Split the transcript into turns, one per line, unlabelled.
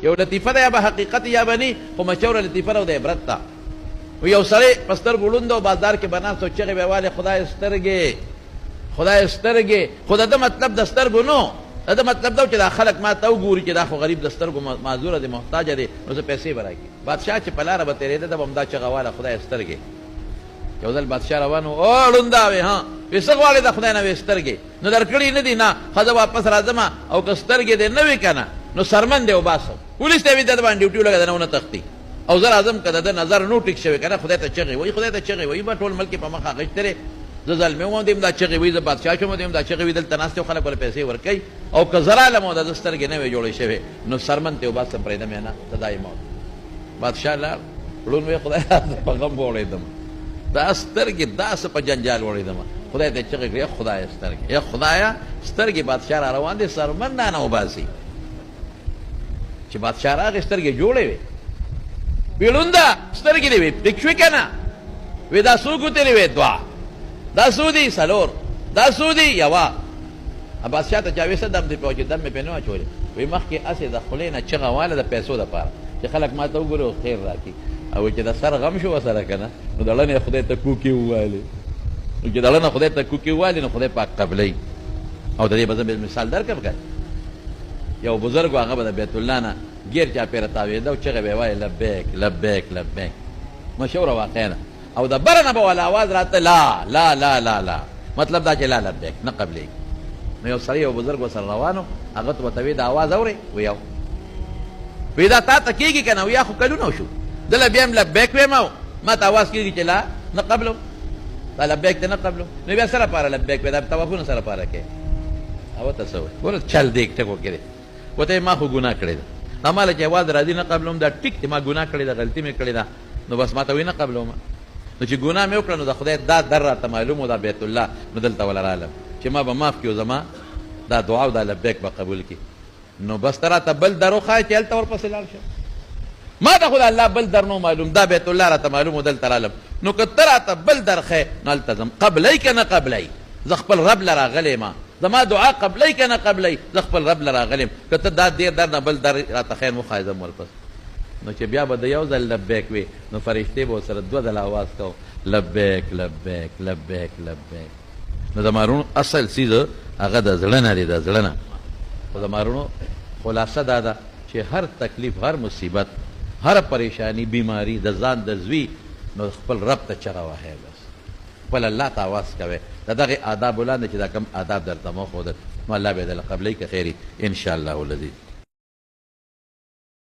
یو لطیفه ده یا به حقیقت یا به نی خو مشهوره لطیفه ده او د عبرت ته و یو سړی په سترګو ړوند او بازار کې به ناست او چغې به یې والې خدای سترګې خدای سترګې خو د ده مطلب د سترګو نو د ده مطلب دا چې دا خلک ما ته وګوري چې دا خو غریب د سترګو معذوره دی محتاجه دی نو زه پیسې به راکړي بادشاه چې په لاره به تېرېده ده به همدا چغه واله خدای سترګې یو ځل بادشاه روان و او ړوندا وې ها وې څه غواړې د خدای نه وې سترګې نو درکړي نه دي نه ښه زه واپس راځم او که سترګې دې نه وې که نه نو سرمن دې وباسم پولیس ته یې د ده باندې ډیوټي ولګه د نه ونه تښتي او زه راځم که د ده نظر نو ټیک شوی که نه خدای ته چغې وایي خدای ته چغې وایي به ټول ملک په مخ اغېشتې دی زه زلمی وم دیم دا چغې وایي زه بادشاه شوم دیم دا چغې وایي دلته ناست یو خلک ورله پیسې ورکوي او که زه رالم او د ده سترګې نه وې جوړې شوې نو سرمن ته یې وباسم پرېږدم یې نه ته دا یې موت بادشاه لاړ ړوند وی خدای په غم وړېدم دا سترګې داسې په جنجال وړېدم خدای ته چغې کړې خدایه سترګې یا خدایه سترګې بادشاه را روان دی سرمن نه وباسي چې بادشاه راغی سترګې جوړې وې وی ړونده سترګې دې وې ټیک شوې که نه وی دا څو ګوتې دې وې دوه دا څو دي څلور دا څو دي یوه بادشاه ته چا وې څه دم دې پې چې دم مې پې نه اچولې وی مخکې هسې د خولې نه چغه واله د پیسو دپاره چې خلک ما ته وګوري او خیر راکړي او چې د سر غم شو ورسره که نه نو د ړنې خدای ته کوکې ووالې نو چې د ړنه خدای ته کوکې ووالې نو خدای پاک قبلوي او د دې به زه مثال درکړم که یو بزرګ و هغه به د بیت الله نه ګیر چاپېره تاوېده او چغې به یې وایې لبیک لبیک لبیک مشهوره واقعه ده او د بره نه به والا اواز راته لا لا لا لا لا مطلب دا چې لا لبیک نه قبلېږي نو یو سړی یو بزرګ ورسره روان و هغه ته ورته وایي دا اواز اورې وی او وی دا تا ته کېږي که نه ویا خو کلونه شو دله بیا هم لبیک ویم او ما ته اواز کېږي چې لا نه قبلو دا لبیک ته نه قبلو نو بیا سره پاره لبیک وی دا توافونه سره پاره کې او ته څه وایي ګوره چل دی ټکو کې دی ورته ما خو ګناه کړې ده دا ماله چې اواز راځي نه قبلوم دا ټیک دی ما ګناه کړې ده غلطي مې کړې ده نو بس ما ته وایي نه قبلوم نو چې ګناه مې وکړه نو د خدای دا در راته معلوم و دا بیت الله نو دلته وله رالم چې ما به معاف کړي زما دا دعا او دا لبیک به قبول کړي نو بس ته راته بل در وښایه چې هلته ورپسې لاړ شم ما ته خو د الله بل در نو معلوم دا بیت الله راته معلوم و دلته رالم نو که ته راته بل در ښیې نو هلته ځم قبلی که نه قبلی زه خپل رب له راغلی ما زما دعا قبلی که نه قبلی زه خپل رب له راغلی که ته دا دیر در نه بل در راته خیر وښایه ځم ورپس نو چې بیا به د یو ځل لبیک وي نو فرشتې به ورسره دوه ځله اواز کو لبیک لبیک لبیک لبیک نو د مارونو اصل څیز هغه د زړه نه دی د زړه نه خو د مارونو خلاصه دا ده چې هر تکلیف هر مصیبت هر پریشانی بیماری د ځان د زوی نو خپل رب ته چغه وهئ بس خپل الله ته اواز کوئ د دغې آدابو لاندې چې دا کوم آداب درته مو ښودل نو الله به یې درله قبلوي که خیر ان شاء الله العزیز